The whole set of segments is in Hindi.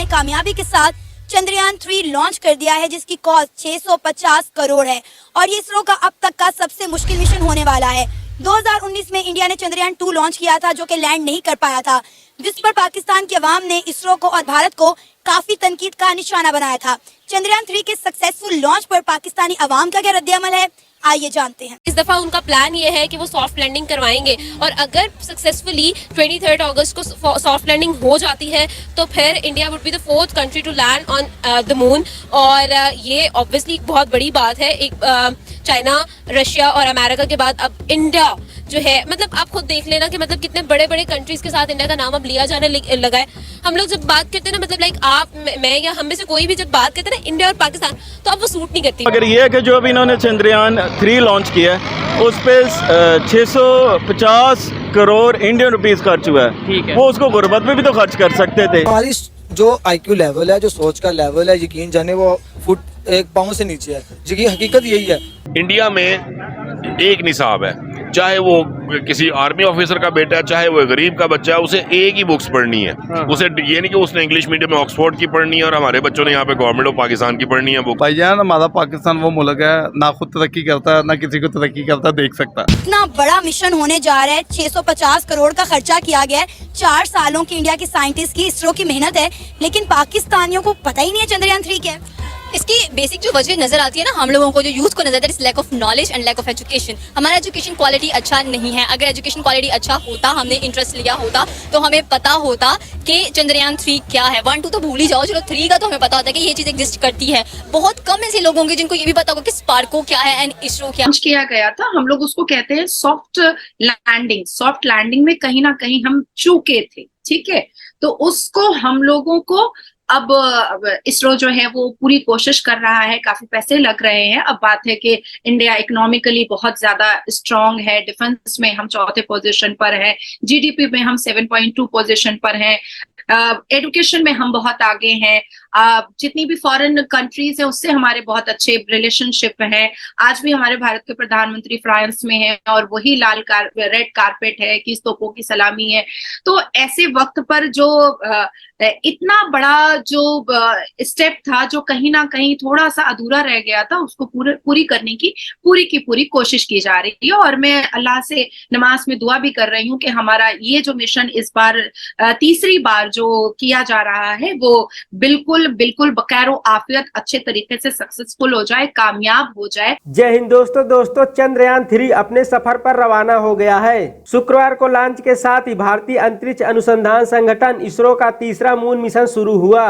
कामयाबी के साथ चंद्रयान 3 लॉन्च कर दिया है, जिसकी कॉस्ट 650 करोड़ है और ये इसरो का अब तक का सबसे मुश्किल मिशन होने वाला है। 2019 में इंडिया ने चंद्रयान 2 लॉन्च किया था, जो कि लैंड नहीं कर पाया था, जिस पर पाकिस्तान की अवाम ने इसरो को और भारत को काफी तनकीद का निशाना बनाया था। चंद्रयान 3 के सक्सेसफुल लॉन्च पर पाकिस्तानी अवाम का क्या रद्द-ए-अमल है, आइए जानते हैं। इस दफा उनका प्लान ये है कि वो सॉफ्ट लैंडिंग करवाएंगे और अगर सक्सेसफुली 23 अगस्त को सॉफ्ट लैंडिंग हो जाती है तो फिर India would be the 4th country to land on the moon. और ये ऑब्वियसली बहुत बड़ी बात है। एक चाइना, रशिया और अमेरिका के बाद अब इंडिया जो है, मतलब आप खुद देख लेना कि मतलब कितने बड़े बड़े कंट्रीज के साथ इंडिया का नाम अब लिया जाने लगा है। हम लोग जब बात करते हैं ना, मतलब लाइक आप, मैं या हम में से कोई भी जब बात करते हैं ना इंडिया और पाकिस्तान, तो अब वो सूट नहीं करती। अगर ये है कि जो अभी इन्होंने चंद्रयान 3 लॉन्च किया है उस पे 650 करोड़ इंडियन रुपीस खर्च हुआ है, ठीक है। वो उसको गुर्बत में भी तो खर्च कर सकते थे। हमारी जो IQ लेवल है, जो सोच का लेवल है, यकीन जाने वो फुट 1 पाँव से नीचे है। जी हकीकत यही है। इंडिया में एक निसाब है, चाहे वो किसी आर्मी ऑफिसर का बेटा है, चाहे वो गरीब का बच्चा है, उसे एक ही बुक्स पढ़नी है। उसे ये नहीं कि उसने इंग्लिश मीडियम में ऑक्सफोर्ड की पढ़नी है और हमारे बच्चों ने यहाँ पे गवर्नमेंट ऑफ पाकिस्तान की पढ़नी है बुक। भाईजान, हमारा पाकिस्तान वो मुल्क है, ना खुद तरक्की करता है ना किसी को तरक्की करता देख सकता। इतना बड़ा मिशन होने जा रहा है, 650 करोड़ का खर्चा किया गया है, 4 सालों की इंडिया के साइंटिस्ट की, इसरो की मेहनत है, लेकिन पाकिस्तानियों को पता ही नहीं है चंद्रयान 3 क्या है। इसकी बेसिक जो वजह नजर आती है ना हम लोगों को, जो यूथ को नजर आता है, lack of knowledge and lack of education. हमारा एजुकेशन क्वालिटी अच्छा नहीं है। अगर एजुकेशन क्वालिटी अच्छा होता, हमने इंटरेस्ट लिया होता, तो हमें पता होता कि चंद्रयान 3 क्या है। 1, 2 तो भूल ही जाओ, चलो 3 का तो हमें पता होता है कि ये चीज एग्जिस्ट करती है। बहुत कम ऐसे लोग होंगे जिनको ये भी पता होगा कि स्पार्को क्या है एंड इसरो क्या किया गया था। हम लोग उसको कहते हैं सॉफ्ट लैंडिंग। सॉफ्ट लैंडिंग में कहीं ना कहीं हम चूके थे, ठीक है। तो उसको हम लोगों को अब इसरो जो है वो पूरी कोशिश कर रहा है, काफी पैसे लग रहे हैं। अब बात है कि इंडिया इकोनॉमिकली बहुत ज्यादा स्ट्रांग है, डिफेंस में हम 4थे पोजीशन पर है, GDP में हम 7.2 पोजीशन पर हैं, एजुकेशन में हम बहुत आगे हैं। जितनी भी फॉरेन कंट्रीज है उससे हमारे बहुत अच्छे रिलेशनशिप हैं। आज भी हमारे भारत के प्रधानमंत्री फ्रांस में हैं और वही रेड कारपेट है कि तोपों की सलामी है। तो ऐसे वक्त पर जो इतना बड़ा जो स्टेप था, जो कहीं ना कहीं थोड़ा सा अधूरा रह गया था, उसको पूरी करने की पूरी कोशिश की जा रही है। और मैं अल्लाह से नमाज में दुआ भी कर रही हूँ कि हमारा ये जो मिशन इस बार 3री बार जो किया जा रहा है वो बिल्कुल बखैर आफियत अच्छे तरीके से सक्सेसफुल हो जाए, कामयाब हो जाए। जय हिंद दोस्तों, चंद्रयान 3 अपने सफर पर रवाना हो गया है। शुक्रवार को लॉन्च के साथ ही भारतीय अंतरिक्ष अनुसंधान संगठन इसरो का 3रा मून मिशन शुरू हुआ।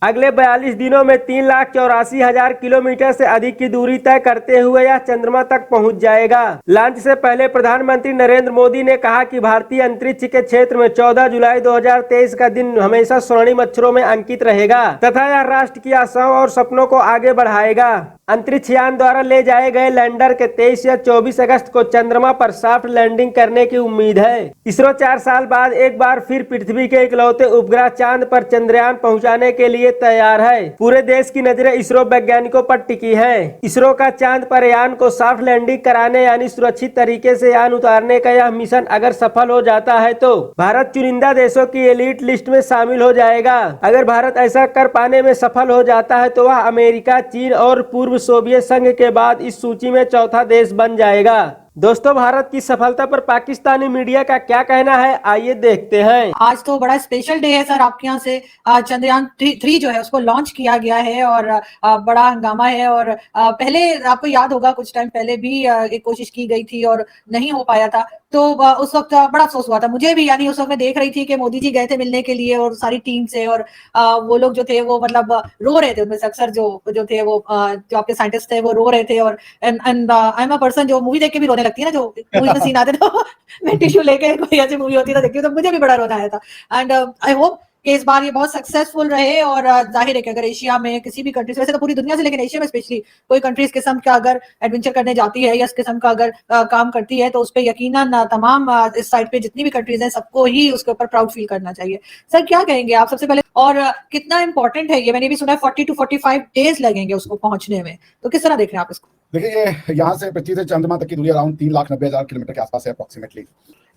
अगले 42 दिनों में 3,84,000 किलोमीटर से अधिक की दूरी तय करते हुए यह चंद्रमा तक पहुंच जाएगा। लॉन्च से पहले प्रधानमंत्री नरेंद्र मोदी ने कहा कि भारतीय अंतरिक्ष के क्षेत्र में 14 जुलाई 2023 का दिन हमेशा स्वर्णिम अक्षरों में अंकित रहेगा तथा यह राष्ट्र की आशाओं और सपनों को आगे बढ़ाएगा। अंतरिक्ष यान द्वारा ले जाए गए लैंडर के 23 या 24 अगस्त को चंद्रमा पर सॉफ्ट लैंडिंग करने की उम्मीद है। इसरो 4 साल बाद एक बार फिर पृथ्वी के इकलौते उपग्रह चांद पर चंद्रयान पहुंचाने के लिए तैयार है। पूरे देश की नजरें इसरो वैज्ञानिकों पर टिकी हैं। इसरो का चांद पर यान को सॉफ्ट लैंडिंग कराने यानी सुरक्षित तरीके से यान उतारने का यह मिशन अगर सफल हो जाता है तो भारत चुनिंदा देशों की एलीट लिस्ट में शामिल हो जाएगा। अगर भारत ऐसा कर पाने में सफल हो जाता है तो वह अमेरिका, चीन और पूर्व सोवियत संघ के बाद इस सूची में 4था देश बन जाएगा। दोस्तों, भारत की सफलता पर पाकिस्तानी मीडिया का क्या कहना है, आइए देखते हैं। आज तो बड़ा स्पेशल डे है सर, आपके यहाँ से चंद्रयान 3 जो है उसको लॉन्च किया गया है और बड़ा हंगामा है। और पहले आपको याद होगा कुछ टाइम पहले भी एक कोशिश की गई थी और नहीं हो पाया था, तो उस वक्त बड़ा अफसोस हुआ था मुझे भी। यानी उस वक्त मैं देख रही थी कि मोदी जी गए थे मिलने के लिए और सारी टीम से, और वो लोग जो थे वो मतलब रो रहे थे। उनमें से अक्सर जो थे वो जो आपके साइंटिस्ट थे वो रो रहे थे। और and I am a person जो मूवी देख के भी रोने लगती है ना, जो मूवी में सीन आते तो मैं टिश्यू लेके कोई ऐसी मूवी होती है तो देखती हूँ तो मुझे भी बड़ा रोना आया था। एंड आई होप कि इस बार ये बहुत सक्सेसफुल रहे। और जाहिर है कि अगर एशिया में किसी भी कंट्री से, वैसे तो पूरी दुनिया से, लेकिन एशिया में स्पेशली कोई कंट्री इस किस्म का अगर एडवेंचर करने जाती है या इस किस्म का अगर काम करती है तो उस पर यकीनन तमाम इस साइड पे जितनी भी कंट्रीज हैं सबको ही उसके ऊपर प्राउड फील करना चाहिए। सर क्या कहेंगे आप सबसे पहले, और कितना इंपॉर्टेंट है ये? मैंने भी सुना है 40 to 45 डेज लगेंगे उसको पहुंचने में, तो किस तरह देख रहे हैं आप इसको? देखिए, ये यहाँ से पृथ्वी से चंद्रमा तक की दूरी अराउंड 3,90,000 किलोमीटर के आसपास है अप्रोक्सीमेटली।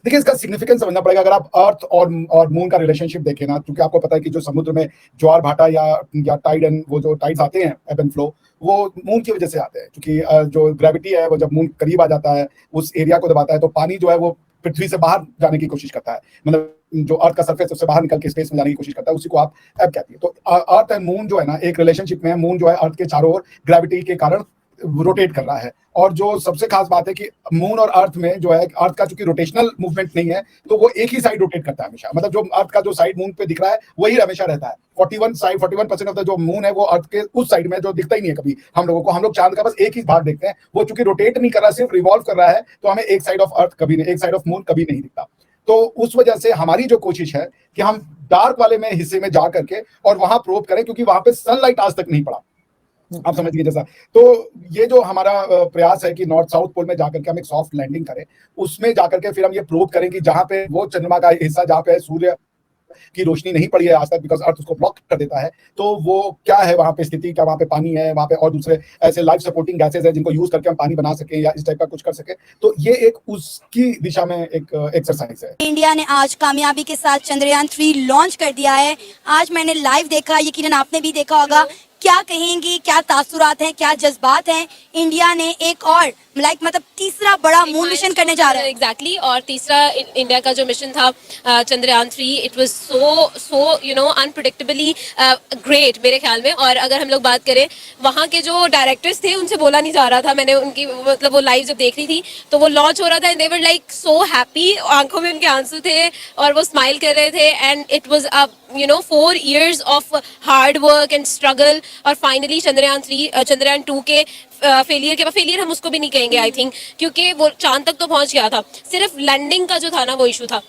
देखिए, इसका सिग्निफिकेंस समझना पड़ेगा। अगर आप अर्थ और मून का रिलेशनशिप देखें ना, क्योंकि आपको पता है कि जो समुद्र में ज्वार भाटा या टाइड एंड वो जो टाइड्स आते हैं, एब एंड फ्लो, वो मून की वजह से आते हैं। क्योंकि जो ग्रेविटी है वो जब मून करीब आ जाता है, उस एरिया को दबाता है, तो पानी जो है वो पृथ्वी से बाहर जाने की कोशिश करता है। मतलब जो अर्थ का सरफेस उससे बाहर निकल के स्पेस में जाने की कोशिश करता है, उसी को आप एब कहती है। तो अर्थ एंड मून जो है ना, एक रिलेशनशिप में है। मून जो है अर्थ के चारों ओर ग्रेविटी के कारण रोटेट कर रहा है। और जो सबसे खास बात है कि मून और अर्थ में जो है, अर्थ का चूंकि रोटेशनल मूवमेंट नहीं है, तो वो एक ही साइड रोटेट करता है हमेशा। मतलब जो अर्थ का जो साइड मून पे दिख रहा है वही हमेशा रहता है। 41% ऑफ द जो मून है वो अर्थ के उस साइड में, जो दिखता ही नहीं है कभी हम लोगों को। हम लोग चांद का बस एक ही भाग देखते हैं, वो चूंकि रोटेट नहीं कर रहा, सिर्फ रिवॉल्व कर रहा है, तो हमें एक साइड ऑफ अर्थ कभी नहीं, एक साइड ऑफ मून कभी नहीं दिखता। तो उस वजह से हमारी जो कोशिश है कि हम डार्क वाले में हिस्से में जा करके और वहां प्रोब करें, क्योंकि वहां पे सनलाइट आज तक नहीं पड़ा, आप समझिए जैसा। तो ये जो हमारा प्रयास है कि नॉर्थ साउथ पोल में जाकर के हम एक सॉफ्ट लैंडिंग करें, उसमें जाकर के फिर हम ये प्रूव करें कि जहां पे वो चंद्रमा का हिस्सा जहां पे सूर्य की रोशनी नहीं पड़ी है आज तक, बिकॉज अर्थ उसको ब्लॉक कर देता है, तो वो क्या है वहां पे स्थिति, क्या वहां पे पानी है वहां पे, और दूसरे ऐसे लाइफ सपोर्टिंग गैसेज है जिनको यूज करके हम पानी बना सके या इस टाइप का कुछ कर सके। तो ये एक उसकी दिशा में एक एक्सरसाइज है। इंडिया ने आज कामयाबी के साथ चंद्रयान 3 लॉन्च कर दिया है। आज मैंने लाइव देखा, यकीनन आपने भी देखा होगा। क्या कहेंगी, क्या तासुरात हैं, क्या जज्बात हैं? इंडिया ने एक और मतलब तीसरा बड़ा मून मिशन करने जा रहा है। एग्जैक्टली। और तीसरा इंडिया का जो मिशन था Chandrayaan 3, it was so you know unpredictably great मेरे ख्याल में। और अगर हम लोग बात करें, वहाँ के जो डायरेक्टर्स थे उनसे बोला नहीं जा रहा था। मैंने उनकी मतलब वो लाइव जब देख रही थी तो वो लॉन्च हो रहा था, दे वर लाइक सो हैप्पी, आंखों में उनके आंसू थे और वो स्माइल कर रहे थे। And it was 4 years of hard work and struggle, और फाइनली चंद्रयान 2 के फेलियर हम उसको भी नहीं कहेंगे आई थिंक, क्योंकि वो चांद तक तो पहुंच गया था, सिर्फ लैंडिंग का जो था ना वो इशू था।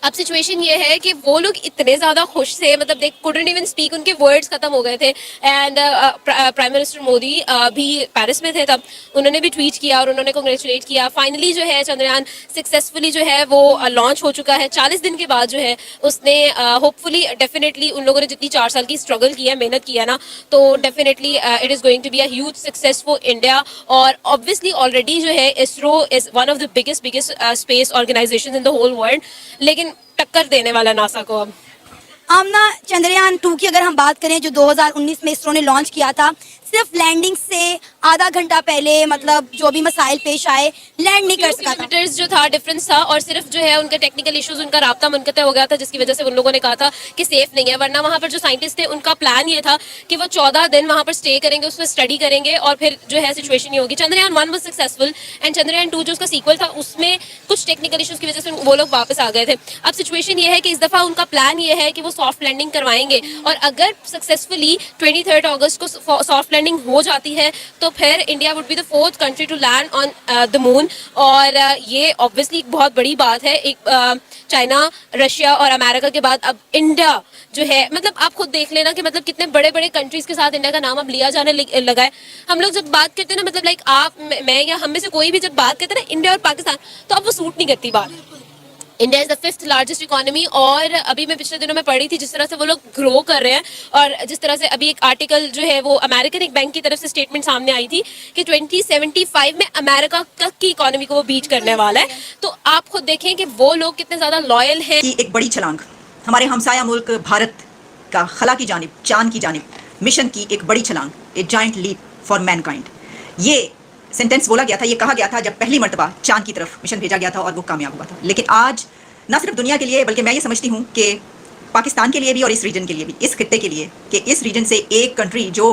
अब सिचुएशन ये है कि वो लोग इतने ज़्यादा खुश थे, मतलब दे कुडंट इवन स्पीक, उनके वर्ड्स खत्म हो गए थे। एंड प्राइम मिनिस्टर मोदी भी पेरिस में थे तब, उन्होंने भी ट्वीट किया और उन्होंने कांग्रेचुलेट किया। फाइनली जो है चंद्रयान सक्सेसफुली जो है वो लॉन्च हो चुका है। 40 दिन के बाद जो है उसने होपफुली डेफिनेटली उन लोगों ने जितनी 4 साल की स्ट्रगल की है, मेहनत की है ना, तो definitely it is going to be a huge success for India. और ऑब्वियसली ऑलरेडी जो है ISRO is one of the biggest space organization in the whole world, लेकिन टक्कर देने वाला नासा को। अब आमना, चंद्रयान 2 की अगर हम बात करें, जो 2019 में इसरो ने लॉन्च किया था, सिर्फ लैंडिंग से आधा घंटा पहले मतलब जो भी मसाइल पेश आए, लैंड नहीं कर सका था। जो था डिफरेंस था, और सिर्फ जो है उनका टेक्निकल इश्यूज, उनका राब्ता मुनक़ता हो गया था, जिसकी वजह से उन लोगों ने कहा था कि सेफ नहीं है। वरना वहाँ पर जो साइंटिस्ट थे उनका प्लान ये था कि वो 14 दिन वहाँ पर स्टे करेंगे, उसमें स्टडी करेंगे और फिर जो है सिचुएशन ये होगी। Chandrayaan 1 was successful and Chandrayaan 2 जो उसका सीक्वल था उसमें कुछ टेक्निकल इश्यूज की वजह से वो लोग वापस आ गए थे। अब सिचुएशन ये है कि इस दफ़ा उनका प्लान ये है कि वो सॉफ्ट लैंडिंग करवाएंगे, और अगर सक्सेसफुली 23 अगस्त को सॉफ्ट लैंडिंग हो जाती है तो फिर India would be the 4th country to land on the moon. और ये ऑब्वियसली एक बहुत बड़ी बात है। एक चाइना, रशिया और अमेरिका के बाद अब इंडिया जो है, मतलब आप खुद देख लेना कि मतलब कितने बड़े बड़े कंट्रीज के साथ इंडिया का नाम अब लिया जाने लगा है। हम लोग जब बात करते हैं ना, मतलब लाइक आप, मैं या हम में से कोई भी जब बात करते हैं ना इंडिया और पाकिस्तान, तो अब वो सूट नहीं करती बात। India is the 5th largest economy, और अभी मैं पिछले दिनों में पढ़ी थी जिस तरह से वो लोग ग्रो कर रहे हैं, और जिस तरह से अभी एक आर्टिकल जो है वो अमेरिकन एक बैंक की तरफ से स्टेटमेंट सामने आई थी कि 2075 में अमेरिका की इकोनॉमी को वो बीट करने वाला है। तो आप खुद देखें कि वो लोग कितने ज़्यादा लॉयल हैं। एक बड़ी छलांग हमारे हमसाया मुल्क भारत का खला की जानिब, चांद की जानिब मिशन की एक बड़ी छलांग, a giant leap for mankind. ये सेंटेंस बोला गया था, ये कहा गया था जब पहली मर्तबा चांद की तरफ मिशन भेजा गया था और वो कामयाब हुआ था। लेकिन आज ना सिर्फ दुनिया के लिए, बल्कि मैं ये समझती हूँ कि पाकिस्तान के लिए भी और इस रीजन के लिए भी, इस खित्ते के लिए, कि इस रीजन से एक कंट्री जो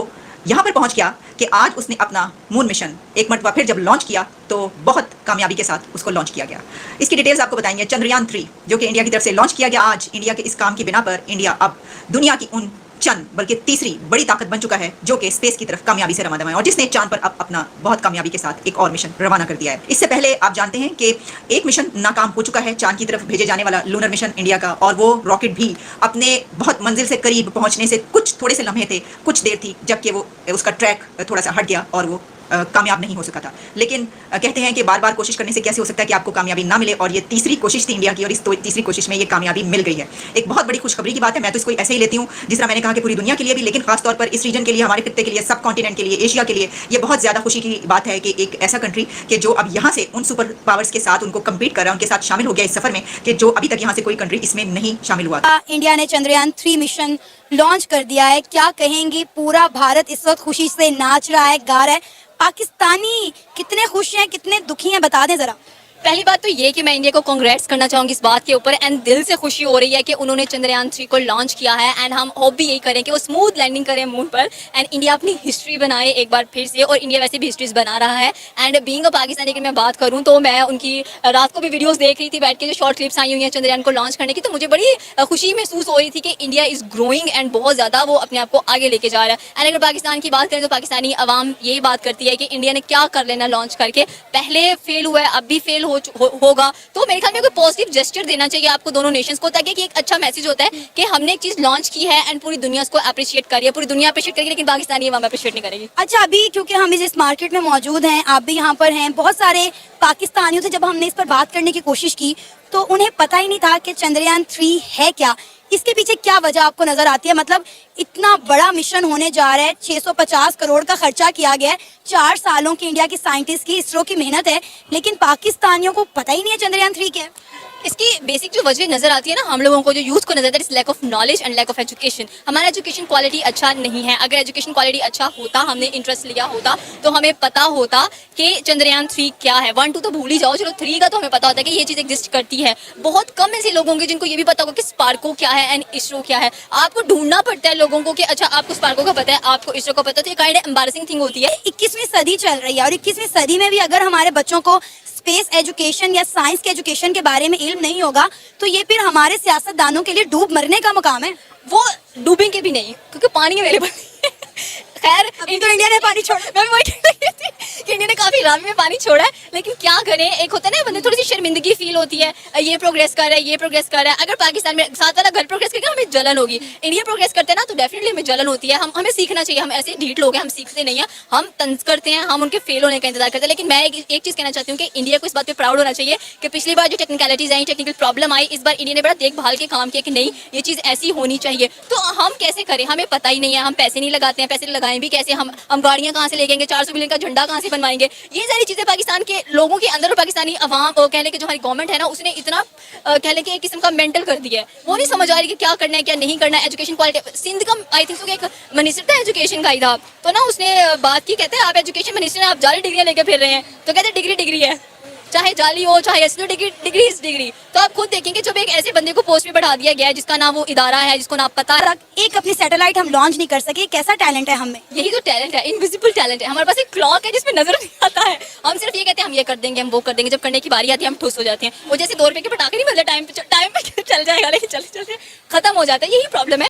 यहाँ पर पहुँच गया कि आज उसने अपना मून मिशन एक मर्तबा फिर जब लॉन्च किया तो बहुत कामयाबी के साथ उसको लॉन्च किया गया। इसकी डिटेल्स आपको बताएंगे। चंद्रयान 3 जो कि इंडिया की तरफ से लॉन्च किया गया, आज इंडिया के इस काम की बिना पर इंडिया अब दुनिया की उन चंद बल्कि तीसरी बड़ी ताकत बन चुका है जो कि स्पेस की तरफ कामयाबी से रवाना है, और जिसने चांद पर अब अपना बहुत कामयाबी के साथ एक और मिशन रवाना कर दिया है। इससे पहले आप जानते हैं कि एक मिशन नाकाम हो चुका है, चांद की तरफ भेजे जाने वाला लूनर मिशन इंडिया का, और वो रॉकेट भी अपने बहुत मंजिल से करीब पहुंचने से कुछ थोड़े से लम्हे थे, कुछ देर थी, जबकि वो उसका ट्रैक थोड़ा सा हट गया और वो कामयाब नहीं हो सका था। लेकिन कहते हैं कि बार बार कोशिश करने से कैसे हो सकता है कि आपको कामयाबी ना मिले, और ये तीसरी कोशिश थी इंडिया की, और इस तीसरी कोशिश में ये कामयाबी मिल गई है। एक बहुत बड़ी खुशखबरी की बात है। मैं तो इसको ऐसे ही लेती हूँ जिस तरह मैंने कहा कि पूरी दुनिया के लिए भी, लेकिन खासतौर पर इस रीजन के लिए, हमारे खित्ते के लिए, सब कॉन्टिनेंट के लिए, एशिया के लिए ये बहुत ज़्यादा खुशी की बात है कि एक ऐसा कंट्री कि जो अब यहाँ से उन सुपर पावर्स के साथ उनको कम्पीट कर रहा है, उनके साथ शामिल हो गया इस सफर में, कि जो अभी तक यहाँ से कोई कंट्री इसमें नहीं शामिल हुआ था। इंडिया ने चंद्रयान 3 मिशन लॉन्च कर दिया है, क्या कहेंगी? पूरा भारत इस वक्त खुशी से नाच रहा है, गा रहा है। पाकिस्तानी कितने खुश हैं, कितने दुखी हैं, बता दें जरा। पहली बात तो ये कि मैं इंडिया को कांग्रेट्स करना चाहूंगी इस बात के ऊपर, एंड दिल से खुशी हो रही है कि उन्होंने चंद्रयान 3 को लॉन्च किया है, एंड हम होप भी यही करें कि वो स्मूथ लैंडिंग करें मून पर, एंड इंडिया अपनी हिस्ट्री बनाए एक बार फिर से, और इंडिया वैसे भी हिस्ट्रीज बना रहा है। एंड बीइंग अ पाकिस्तानी की मैं बात करूं तो मैं उनकी रात को भी वीडियोस देख रही थी बैठ के, जो शॉर्ट क्लिप्स आई हुई हैं चंद्रयान को लॉन्च करने की, तो मुझे बड़ी खुशी महसूस हो रही थी कि इंडिया इज ग्रोइंग एंड बहुत ज़्यादा वो अपने आप को आगे लेके जा रहा है। एंड अगर पाकिस्तान की बात करें तो पाकिस्तानी अवाम यही बात करती है कि इंडिया ने क्या कर लेना लॉन्च करके, पहले फेल हुआ है, अब भी फेल होगा, तो मेरे ख्याल में कोई पॉजिटिव जेस्चर देना चाहिए आपको दोनों नेशंस को, ताकि एक अच्छा मैसेज होता है कि हमने एक चीज लॉन्च की है एंड पूरी दुनिया उसको अप्रिशिएट कर रही है, पूरी दुनिया अप्रिशिएट करेगी, लेकिन पाकिस्तानी अवाम अप्रिशिएट नहीं करेगी। अच्छा, अभी क्योंकि हम इस मार्केट में मौजूद हैं, आप भी यहाँ पर हैं, बहुत सारे पाकिस्तानियों से जब हमने इस पर बात करने की कोशिश की तो उन्हें पता ही नहीं था कि चंद्रयान 3 है क्या। इसके पीछे क्या वजह आपको नजर आती है? मतलब इतना बड़ा मिशन होने जा रहा है, 650 करोड़ का खर्चा किया गया है, 4 सालों की इंडिया की साइंटिस्ट की, इसरो की मेहनत है, लेकिन पाकिस्तानियों को पता ही नहीं है चंद्रयान 3 क्या है। इसकी बेसिक जो वजह नजर आती है ना हम लोगों को, जो यूथ को नजर आता है, lack of knowledge and lack of education. हमारा एजुकेशन क्वालिटी अच्छा नहीं है। अगर एजुकेशन क्वालिटी अच्छा होता, हमने इंटरेस्ट लिया होता, तो हमें पता होता कि चंद्रयान 3 क्या है। 1, 2 तो भूल ही जाओ, चलो 3 का तो हमें पता होता है कि ये चीज़ एग्जिस्ट करती है। बहुत कम ऐसे लोग होंगे जिनको ये भी पता होगा कि स्पार्को क्या है एंड इसरो क्या है। आपको ढूंढना पड़ता है लोगों को कि अच्छा आपको स्पार्को का पता है, आपको इसरो का पता है, तो ये काइंड एम्बैरेसिंग थिंग होती है। 21वीं सदी चल रही है और 21वीं सदी में भी अगर हमारे बच्चों को स्पेस एजुकेशन या साइंस के एजुकेशन के बारे में इल्म नहीं होगा तो ये फिर हमारे सियासतदानों के लिए डूब मरने का मुकाम है। वो डूबेंगे भी नहीं क्योंकि पानी अवेलेबल खैर अभी तो इंडिया ने पानी छोड़ा। मैं भी वही कह रही थी कि इंडिया ने काफी रात में पानी छोड़ा है, लेकिन क्या करें, एक होता है ना बंदे थोड़ी सी शर्मिंदगी फील होती है, ये प्रोग्रेस कर रहा है, ये प्रोग्रेस कर रहा है। अगर पाकिस्तान में साथ वाला घर प्रोग्रेस करेगा हमें जलन होगी, इंडिया प्रोग्रेस करते हैं ना तो डेफिनेटली हमें जलन होती है। हमें सीखना चाहिए, हम ऐसे ढीठ लोग हैं, हम सीखते नहीं है, हम तंज करते हैं, हम उनके फेल होने का इंतजार करते हैं। लेकिन मैं एक चीज कहना चाहती हूँ कि इंडिया को इस बात पे प्राउड होना चाहिए कि पिछली बार जो टेक्निकलिटीज आई, टेक्निकल प्रॉब्लम आई, इस बार इंडिया ने बड़ा देखभाल के काम किया कि नहीं ये चीज ऐसी होनी चाहिए। तो हम कैसे करें, हमें पता ही नहीं है, हम पैसे नहीं लगाते हैं, पैसे लगाएं भी कैसे, हम गाड़ियां कहाँ से लेंगे, 400 बिलियन का झंडा कहाँ से बनवाएंगे, ये सारी चीजें पाकिस्तान के लोगों के अंदर और पाकिस्तानी अवाम कह लें कि जो हमारी गवर्नमेंट है ना उसने इतना कह लें कि एक किस्म का मेंटल कर दिया है। वो नहीं समझ आ रही कि क्या करना है क्या नहीं करना है। एजुकेशन क्वालिटी सिंध का आई थिंक एक मिनिस्टर था एजुकेशन का ही था, तो ना उसने बात की, कहते हैं आप एजुकेशन मिनिस्टर हैं, आप जाली डिग्रियां लेके फिर रहे हैं, तो कहते डिग्री है, चाहे जाली हो चाहे असली हो, डिग्री इज डिग्री। तो आप खुद देखेंगे जब एक ऐसे बंदे को पोस्ट पे बढ़ा दिया गया है जिसका नाम वो इदारा है, जिसको नाम पता है, एक अपनी सैटेलाइट हम लॉन्च नहीं कर सके, कैसा टैलेंट है हमें? यही तो टैलेंट है, इनविजिबल टैलेंट है। हमारे पास एक क्लॉक है जिसमें नजर नहीं आता है, हम सिर्फ ये कहते हैं हम ये कर देंगे, हम वो कर देंगे, जब करने की बारी आती है हम ठुस हो जाते हैं। वो जैसे 2 रुपए के पटाखे नहीं मिलते टाइम पे चल जाएगा, लेकिन चलते चलते खत्म हो जाता है, यही प्रॉब्लम है।